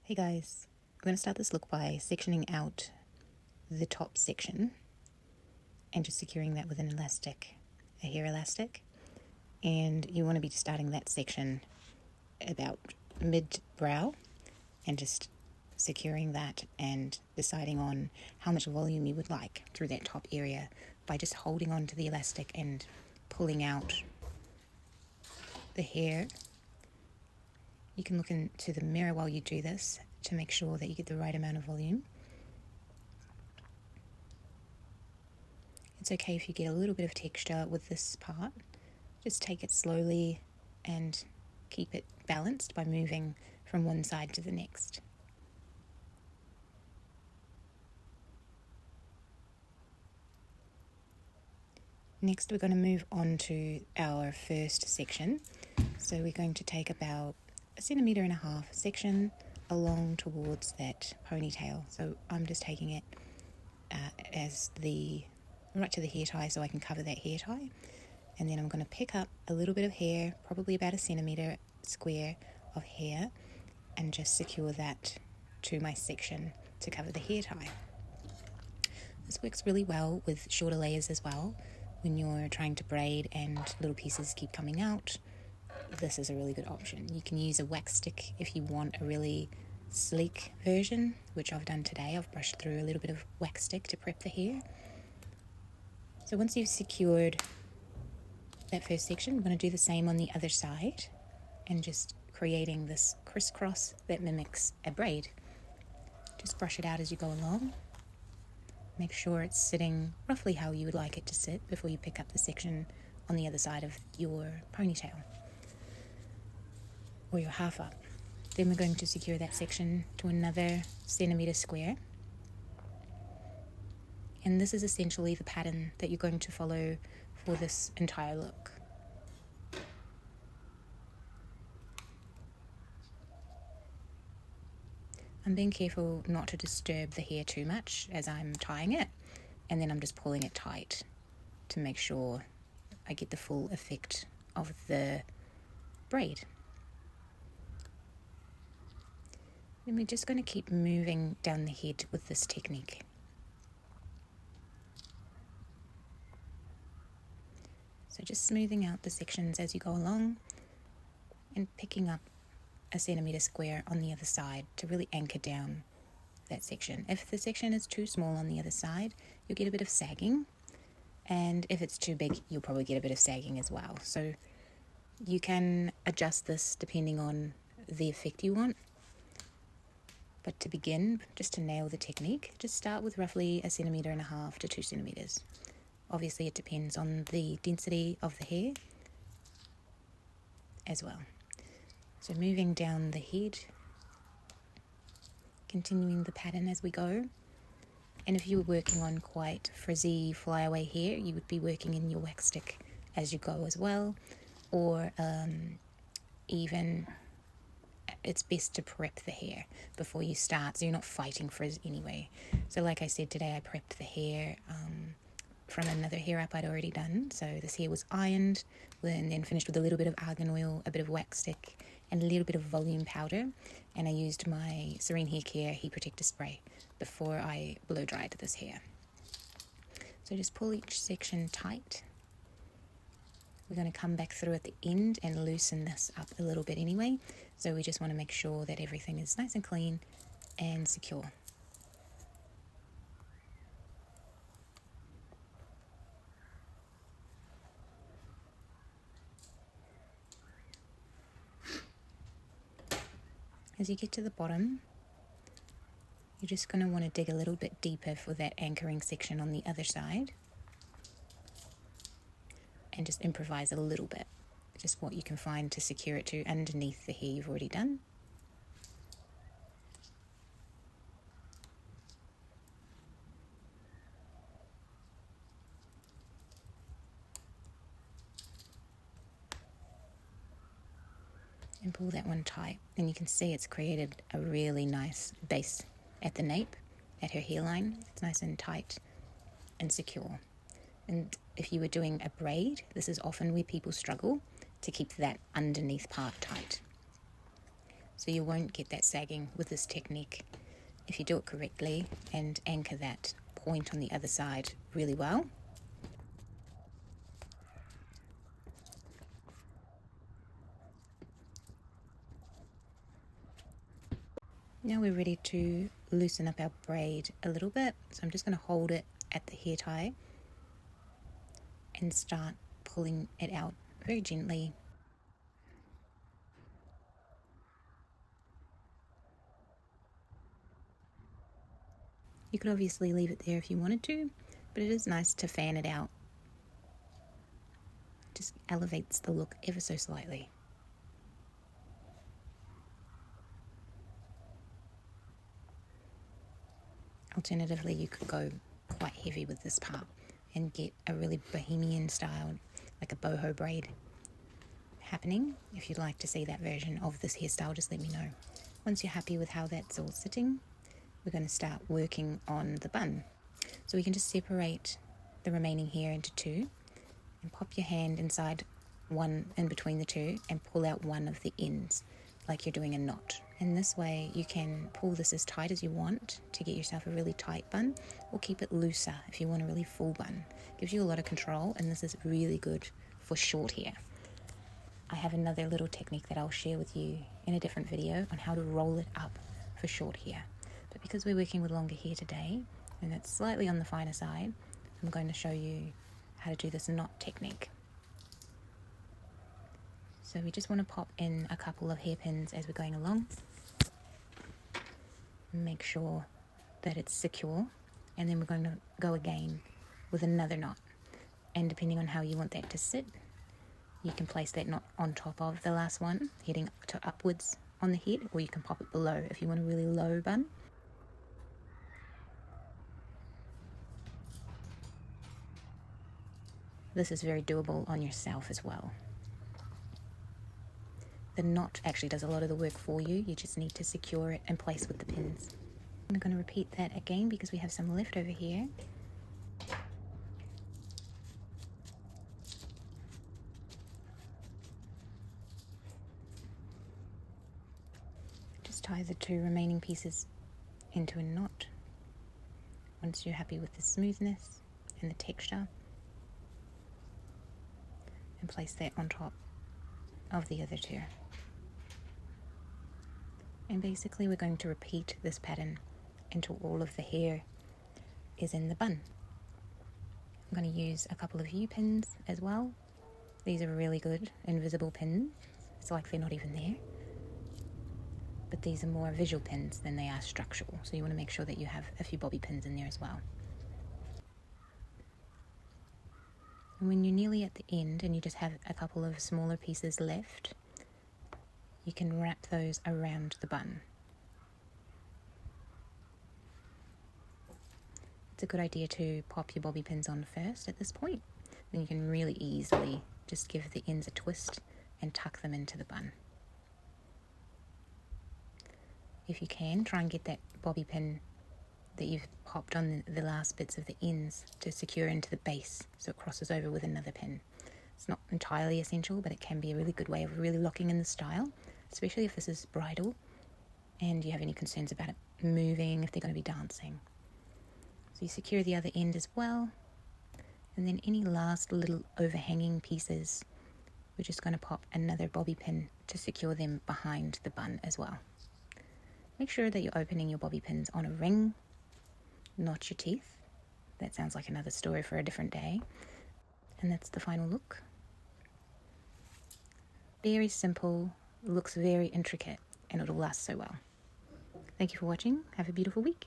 Hey guys, I'm going to start this look by sectioning out the top section and just securing that with an elastic, a hair elastic. And you want to be starting that section about mid-brow and just securing that and deciding on how much volume you would like through that top area by just holding on to the elastic and pulling out the hair. You can look into the mirror while you do this to make sure that you get the right amount of volume. It's okay if you get a little bit of texture with this part. Just take it slowly and keep it balanced by moving from one side to the next. Next, we're going to move on to our first section. So we're going to take about 1.5 centimeters section along towards that ponytail. So I'm just taking it right to the hair tie so I can cover that hair tie. And then I'm going to pick up a little bit of hair, probably about 1 centimeter square of hair, and just secure that to my section to cover the hair tie. This works really well with shorter layers as well. When you're trying to braid and little pieces keep coming out, this is a really good option. You can use a wax stick if you want a really sleek version, which I've done today. I've brushed through a little bit of wax stick to prep the hair. So once you've secured that first section, we're going to do the same on the other side and just creating this crisscross that mimics a braid. Just brush it out as you go along. Make sure it's sitting roughly how you would like it to sit before you pick up the section on the other side of your ponytail or your half up. Then we're going to secure that section to another centimeter square. And this is essentially the pattern that you're going to follow for this entire look. I'm being careful not to disturb the hair too much as I'm tying it, and then I'm just pulling it tight to make sure I get the full effect of the braid. Then we're just going to keep moving down the head with this technique. So just smoothing out the sections as you go along and picking up 1 centimeter square on the other side to really anchor down that section. If the section is too small on the other side, you'll get a bit of sagging, and if it's too big, you'll probably get a bit of sagging as well. So you can adjust this depending on the effect you want. But to begin, just to nail the technique, just start with roughly 1.5 centimeters to 2 centimeters. Obviously it depends on the density of the hair as well. So moving down the head, continuing the pattern as we go. And if you were working on quite frizzy flyaway hair, you would be working in your wax stick as you go as well. Or even it's best to prep the hair before you start so you're not fighting frizz anyway. So like I said today, I prepped the hair from another hair up I'd already done. So this hair was ironed and then finished with a little bit of argan oil, a bit of wax stick, and a little bit of volume powder. And I used my Serena hair care heat protector spray before I blow dried this hair. So just pull each section tight. We're going to come back through at the end and loosen this up a little bit anyway. So we just want to make sure that everything is nice and clean and secure. As you get to the bottom, you're just going to want to dig a little bit deeper for that anchoring section on the other side. And just improvise a little bit, just what you can find to secure it to underneath the hair you've already done. And pull that one tight, and you can see it's created a really nice base at the nape, at her hairline. It's nice and tight and secure. And if you were doing a braid, this is often where people struggle to keep that underneath part tight. so you won't get that sagging with this technique if you do it correctly and anchor that point on the other side really well. Now we're ready to loosen up our braid a little bit, so I'm just going to hold it at the hair tie and start pulling it out very gently. You could obviously leave it there if you wanted to, but it is nice to fan it out. Just elevates the look ever so slightly. Alternatively, you could go quite heavy with this part and get a really bohemian style, like a boho braid happening. If you'd like to see that version of this hairstyle, just let me know. Once you're happy with how that's all sitting, we're going to start working on the bun. So we can just separate the remaining hair into two and pop your hand inside one in between the two and pull out one of the ends like you're doing a knot. And this way you can pull this as tight as you want to get yourself a really tight bun, or keep it looser if you want a really full bun. Gives you a lot of control, and this is really good for short hair. I have another little technique that I'll share with you in a different video on how to roll it up for short hair. But because we're working with longer hair today, and it's slightly on the finer side, I'm going to show you how to do this knot technique. So we just want to pop in a couple of hairpins as we're going along. Make sure that it's secure, and then we're going to go again with another knot. And depending on how you want that to sit, you can place that knot on top of the last one, heading to upwards on the head, or you can pop it below if you want a really low bun. This is very doable on yourself as well. The knot actually does a lot of the work for you. You just need to secure it and place with the pins. I'm going to repeat that again because we have some left over here. Just tie the two remaining pieces into a knot. Once you're happy with the smoothness and the texture, and place that on top of the other two. And basically we're going to repeat this pattern until all of the hair is in the bun. I'm going to use a couple of U-pins as well. These are really good invisible pins. It's like they're not even there. But these are more visual pins than they are structural, so you want to make sure that you have a few bobby pins in there as well. And when you're nearly at the end and you just have a couple of smaller pieces left, you can wrap those around the bun. It's a good idea to pop your bobby pins on first at this point. Then you can really easily just give the ends a twist and tuck them into the bun. If you can, try and get that bobby pin that you've popped on the last bits of the ends to secure into the base so it crosses over with another pin. It's not entirely essential, but it can be a really good way of really locking in the style, especially if this is bridal and you have any concerns about it moving if they're going to be dancing. So you secure the other end as well, and then any last little overhanging pieces, we're just going to pop another bobby pin to secure them behind the bun as well. Make sure that you're opening your bobby pins on a ring, not your teeth. That sounds like another story for a different day. And that's the final look. Very simple, looks very intricate, and it'll last so well. Thank you for watching. Have a beautiful week.